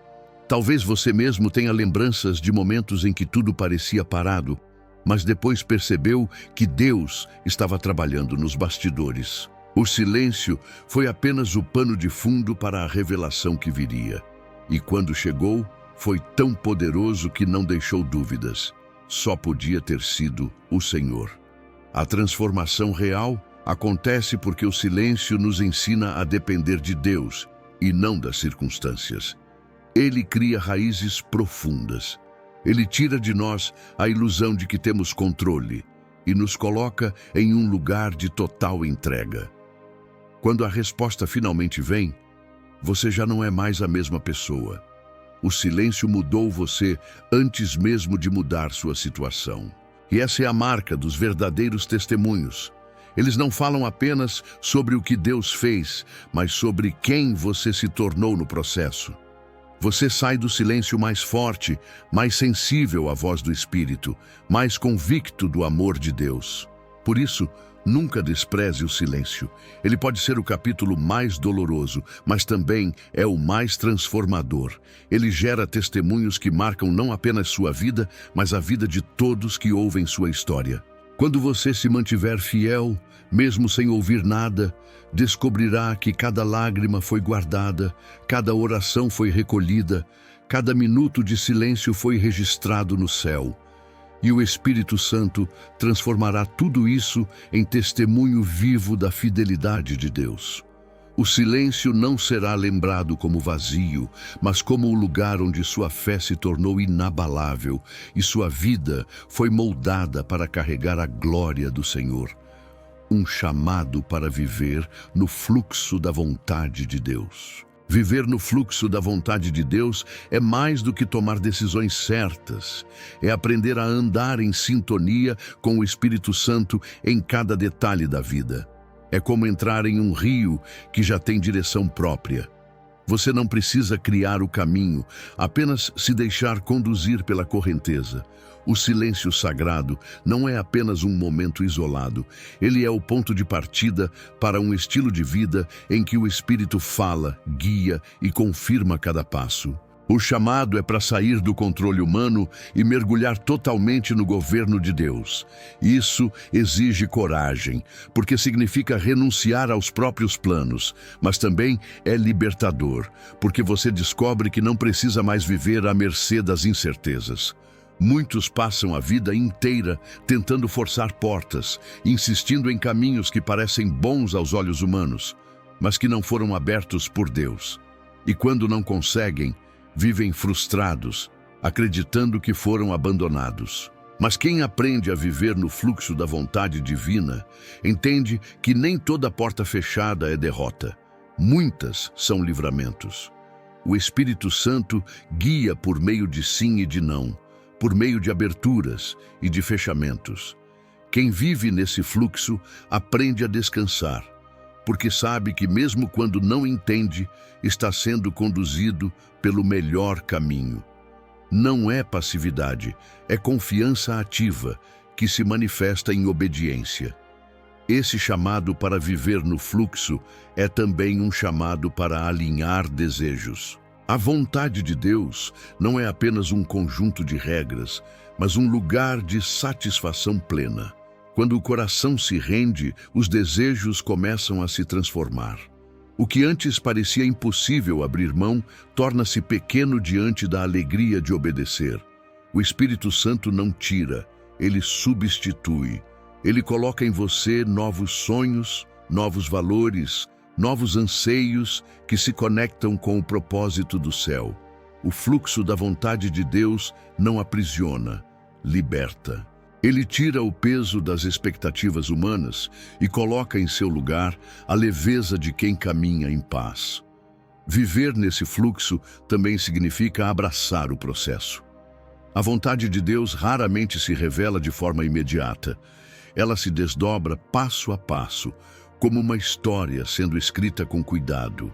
Talvez você mesmo tenha lembranças de momentos em que tudo parecia parado, mas depois percebeu que Deus estava trabalhando nos bastidores. O silêncio foi apenas o pano de fundo para a revelação que viria. E quando chegou, foi tão poderoso que não deixou dúvidas. Só podia ter sido o Senhor. A transformação real acontece porque o silêncio nos ensina a depender de Deus e não das circunstâncias. Ele cria raízes profundas. Ele tira de nós a ilusão de que temos controle e nos coloca em um lugar de total entrega. Quando a resposta finalmente vem, você já não é mais a mesma pessoa. O silêncio mudou você antes mesmo de mudar sua situação. E essa é a marca dos verdadeiros testemunhos. Eles não falam apenas sobre o que Deus fez, mas sobre quem você se tornou no processo. Você sai do silêncio mais forte, mais sensível à voz do Espírito, mais convicto do amor de Deus. Por isso, nunca despreze o silêncio. Ele pode ser o capítulo mais doloroso, mas também é o mais transformador. Ele gera testemunhos que marcam não apenas sua vida, mas a vida de todos que ouvem sua história. Quando você se mantiver fiel, mesmo sem ouvir nada, descobrirá que cada lágrima foi guardada, cada oração foi recolhida, cada minuto de silêncio foi registrado no céu. E o Espírito Santo transformará tudo isso em testemunho vivo da fidelidade de Deus. O silêncio não será lembrado como vazio, mas como o lugar onde sua fé se tornou inabalável e sua vida foi moldada para carregar a glória do Senhor. Um chamado para viver no fluxo da vontade de Deus. Viver no fluxo da vontade de Deus é mais do que tomar decisões certas. É aprender a andar em sintonia com o Espírito Santo em cada detalhe da vida. É como entrar em um rio que já tem direção própria. Você não precisa criar o caminho, apenas se deixar conduzir pela correnteza. O silêncio sagrado não é apenas um momento isolado, ele é o ponto de partida para um estilo de vida em que o Espírito fala, guia e confirma cada passo. O chamado é para sair do controle humano e mergulhar totalmente no governo de Deus. Isso exige coragem, porque significa renunciar aos próprios planos, mas também é libertador, porque você descobre que não precisa mais viver à mercê das incertezas. Muitos passam a vida inteira tentando forçar portas, insistindo em caminhos que parecem bons aos olhos humanos, mas que não foram abertos por Deus. E quando não conseguem, vivem frustrados, acreditando que foram abandonados. Mas quem aprende a viver no fluxo da vontade divina, entende que nem toda porta fechada é derrota. Muitas são livramentos. O Espírito Santo guia por meio de sim e de não, por meio de aberturas e de fechamentos. Quem vive nesse fluxo aprende a descansar, porque sabe que mesmo quando não entende, está sendo conduzido pelo melhor caminho. Não é passividade, é confiança ativa que se manifesta em obediência. Esse chamado para viver no fluxo é também um chamado para alinhar desejos. A vontade de Deus não é apenas um conjunto de regras, mas um lugar de satisfação plena. Quando o coração se rende, os desejos começam a se transformar. O que antes parecia impossível abrir mão, torna-se pequeno diante da alegria de obedecer. O Espírito Santo não tira, ele substitui. Ele coloca em você novos sonhos, novos valores, novos anseios que se conectam com o propósito do céu. O fluxo da vontade de Deus não aprisiona, liberta. Ele tira o peso das expectativas humanas e coloca em seu lugar a leveza de quem caminha em paz. Viver nesse fluxo também significa abraçar o processo. A vontade de Deus raramente se revela de forma imediata. Ela se desdobra passo a passo, como uma história sendo escrita com cuidado.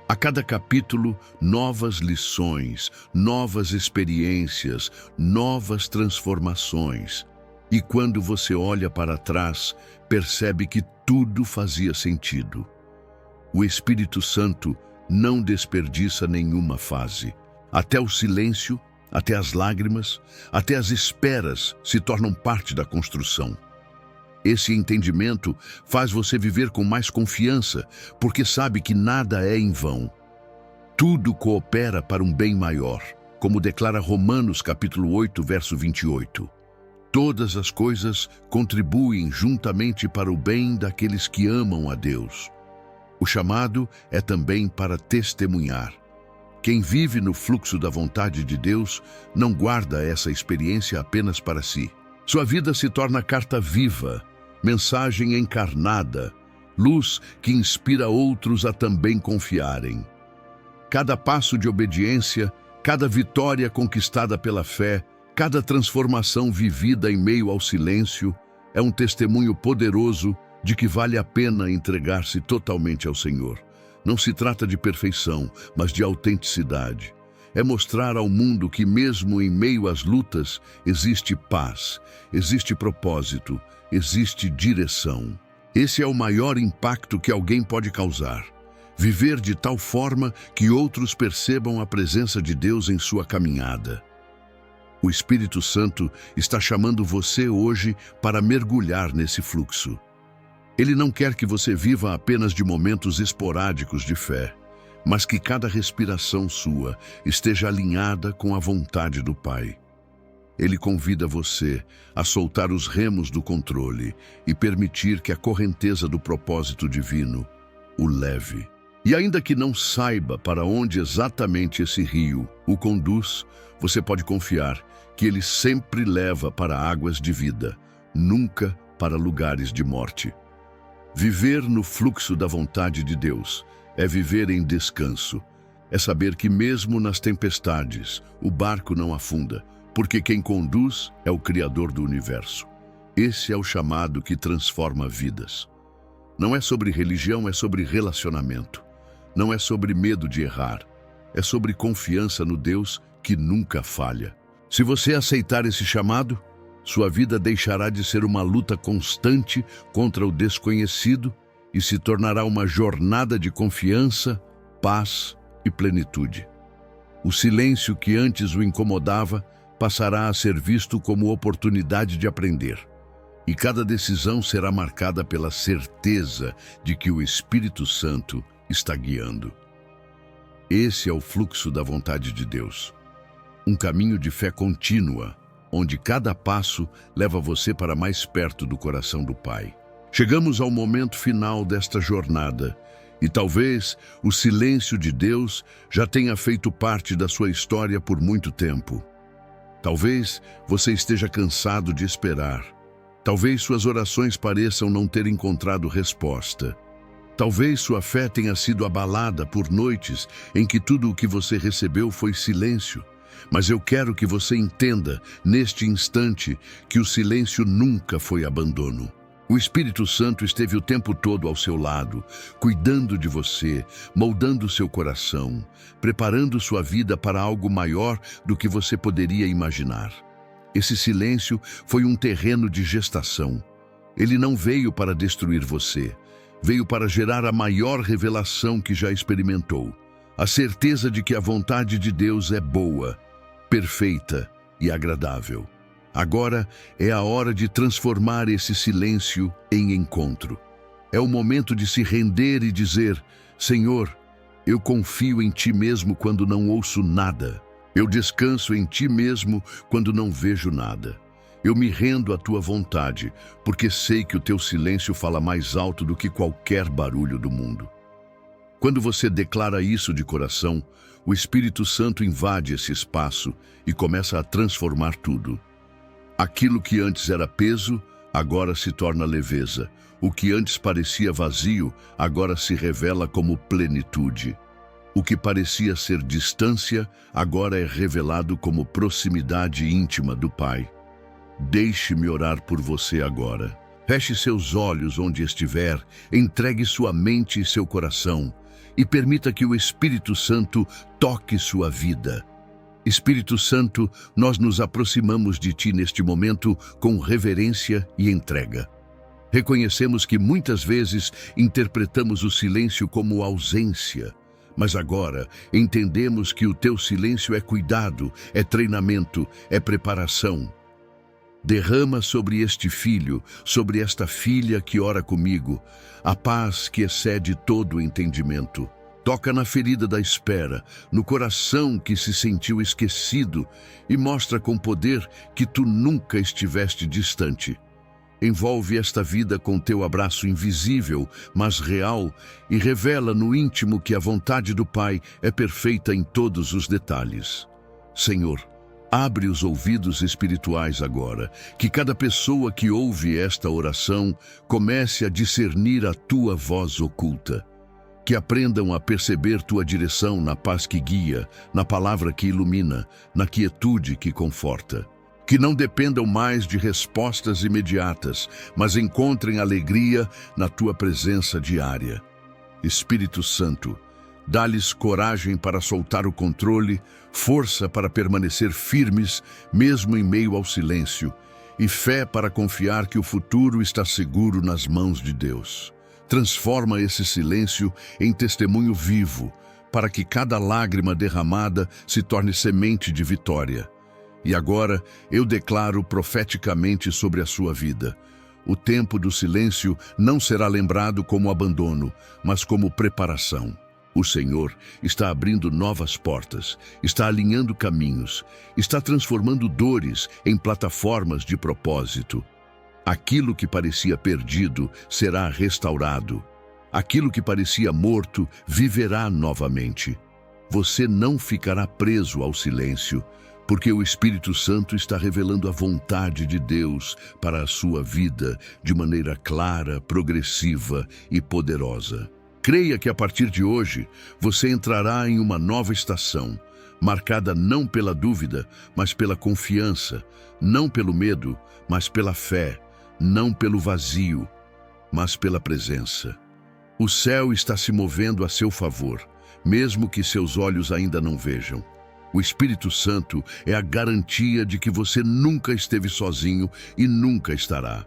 A cada capítulo, novas lições, novas experiências, novas transformações. E quando você olha para trás, percebe que tudo fazia sentido. O Espírito Santo não desperdiça nenhuma fase. Até o silêncio, até as lágrimas, até as esperas se tornam parte da construção. Esse entendimento faz você viver com mais confiança, porque sabe que nada é em vão. Tudo coopera para um bem maior, como declara Romanos capítulo 8, verso 28. Todas as coisas contribuem juntamente para o bem daqueles que amam a Deus. O chamado é também para testemunhar. Quem vive no fluxo da vontade de Deus não guarda essa experiência apenas para si. Sua vida se torna carta viva, mensagem encarnada, luz que inspira outros a também confiarem. Cada passo de obediência, cada vitória conquistada pela fé, cada transformação vivida em meio ao silêncio é um testemunho poderoso de que vale a pena entregar-se totalmente ao Senhor. Não se trata de perfeição, mas de autenticidade. É mostrar ao mundo que mesmo em meio às lutas existe paz, existe propósito, existe direção. Esse é o maior impacto que alguém pode causar. Viver de tal forma que outros percebam a presença de Deus em sua caminhada. O Espírito Santo está chamando você hoje para mergulhar nesse fluxo. Ele não quer que você viva apenas de momentos esporádicos de fé, mas que cada respiração sua esteja alinhada com a vontade do Pai. Ele convida você a soltar os remos do controle e permitir que a correnteza do propósito divino o leve. E ainda que não saiba para onde exatamente esse rio o conduz, você pode confiar que ele sempre leva para águas de vida, nunca para lugares de morte. Viver no fluxo da vontade de Deus é viver em descanso. É saber que mesmo nas tempestades, o barco não afunda, porque quem conduz é o Criador do universo. Esse é o chamado que transforma vidas. Não é sobre religião, é sobre relacionamento. não é sobre medo de errar, é sobre confiança no Deus que nunca falha. Se você aceitar esse chamado, sua vida deixará de ser uma luta constante contra o desconhecido e se tornará uma jornada de confiança, paz e plenitude. O silêncio que antes o incomodava passará a ser visto como oportunidade de aprender. E cada decisão será marcada pela certeza de que o Espírito Santo está guiando. Esse é o fluxo da vontade de Deus. Um caminho de fé contínua, onde cada passo leva você para mais perto do coração do Pai. Chegamos ao momento final desta jornada, e talvez o silêncio de Deus já tenha feito parte da sua história por muito tempo. Talvez você esteja cansado de esperar. Talvez suas orações pareçam não ter encontrado resposta. Talvez sua fé tenha sido abalada por noites em que tudo o que você recebeu foi silêncio. Mas eu quero que você entenda, neste instante, que o silêncio nunca foi abandono. O Espírito Santo esteve o tempo todo ao seu lado, cuidando de você, moldando seu coração, preparando sua vida para algo maior do que você poderia imaginar. Esse silêncio foi um terreno de gestação. Ele não veio para destruir você, veio para gerar a maior revelação que já experimentou. A certeza de que a vontade de Deus é boa, perfeita e agradável. Agora é a hora de transformar esse silêncio em encontro. É o momento de se render e dizer: Senhor, eu confio em Ti mesmo quando não ouço nada. Eu descanso em Ti mesmo quando não vejo nada. Eu me rendo à Tua vontade, porque sei que o Teu silêncio fala mais alto do que qualquer barulho do mundo. Quando você declara isso de coração, o Espírito Santo invade esse espaço e começa a transformar tudo. Aquilo que antes era peso, agora se torna leveza. O que antes parecia vazio, agora se revela como plenitude. O que parecia ser distância, agora é revelado como proximidade íntima do Pai. Deixe-me orar por você agora. Feche seus olhos onde estiver, entregue sua mente e seu coração e permita que o Espírito Santo toque sua vida. Espírito Santo, nós nos aproximamos de Ti neste momento com reverência e entrega. Reconhecemos que muitas vezes interpretamos o silêncio como ausência, mas agora entendemos que o Teu silêncio é cuidado, é treinamento, é preparação. Derrama sobre este filho, sobre esta filha que ora comigo, a paz que excede todo o entendimento. Toca na ferida da espera, no coração que se sentiu esquecido e mostra com poder que Tu nunca estiveste distante. Envolve esta vida com Teu abraço invisível, mas real, e revela no íntimo que a vontade do Pai é perfeita em todos os detalhes. Senhor, abre os ouvidos espirituais agora, que cada pessoa que ouve esta oração comece a discernir a Tua voz oculta. Que aprendam a perceber Tua direção na paz que guia, na palavra que ilumina, na quietude que conforta. Que não dependam mais de respostas imediatas, mas encontrem alegria na Tua presença diária. Espírito Santo, dá-lhes coragem para soltar o controle, força para permanecer firmes, mesmo em meio ao silêncio, e fé para confiar que o futuro está seguro nas mãos de Deus. Transforma esse silêncio em testemunho vivo, para que cada lágrima derramada se torne semente de vitória. E agora eu declaro profeticamente sobre a sua vida. O tempo do silêncio não será lembrado como abandono, mas como preparação. O Senhor está abrindo novas portas, está alinhando caminhos, está transformando dores em plataformas de propósito. Aquilo que parecia perdido será restaurado. Aquilo que parecia morto viverá novamente. Você não ficará preso ao silêncio, porque o Espírito Santo está revelando a vontade de Deus para a sua vida de maneira clara, progressiva e poderosa. Creia que a partir de hoje você entrará em uma nova estação, marcada não pela dúvida, mas pela confiança, não pelo medo, mas pela fé, não pelo vazio, mas pela presença. O céu está se movendo a seu favor, mesmo que seus olhos ainda não vejam. O Espírito Santo é a garantia de que você nunca esteve sozinho e nunca estará.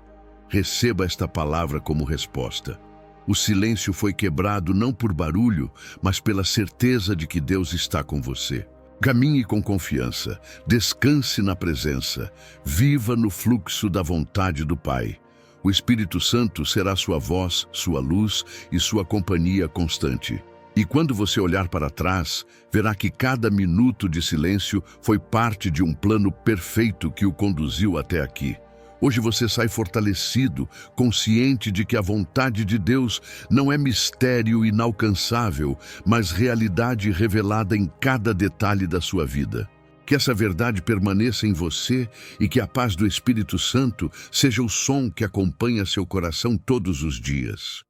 Receba esta palavra como resposta. O silêncio foi quebrado não por barulho, mas pela certeza de que Deus está com você. Caminhe com confiança, descanse na presença, viva no fluxo da vontade do Pai. O Espírito Santo será sua voz, sua luz e sua companhia constante. E quando você olhar para trás, verá que cada minuto de silêncio foi parte de um plano perfeito que o conduziu até aqui. Hoje você sai fortalecido, consciente de que a vontade de Deus não é mistério inalcançável, mas realidade revelada em cada detalhe da sua vida. Que essa verdade permaneça em você e que a paz do Espírito Santo seja o som que acompanha seu coração todos os dias.